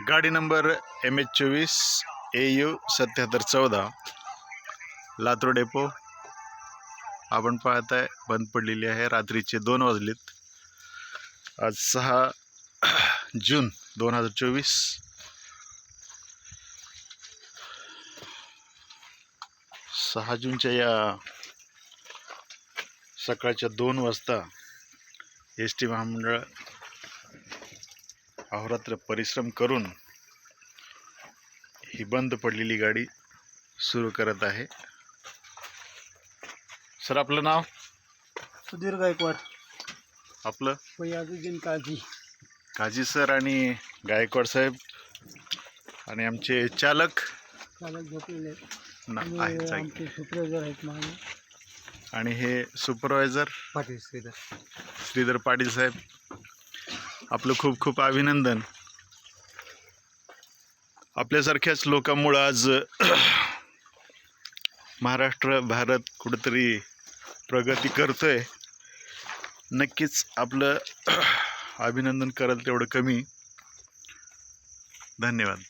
गाडी number MH24 AU 7714 Latur depot आपण पाहताय बंद पडलेली आहे। रात्रीचे 2 वाजलेत। आज 6 जून 2024। 6 जूनच्या या सकाळच्या 2 वाजता ST महामंडळ अहोरात्र परिश्रम करून ही बंद पडलेली गाडी सुरू करत आहे। सर, आपलं नाव? सुधीर गायकवाड। आपलं? फयाजुद्दीन काझी। काझी सर आणि गायकवाड साहेब आणि आमचे चालक झोपलेले आहेत, आमचे सुपरवायझर आहेत मागे, आणि हे सुपरवायझर पाटील श्रीधर पाटील साहेब। आपलं खूप खूप अभिनंदन। आपल्यासारख्याच लोकांमुळे आज महाराष्ट्र, भारत कुठेतरी प्रगती करतोय। नक्कीच आपलं अभिनंदन कराल तेवढं कमी। धन्यवाद।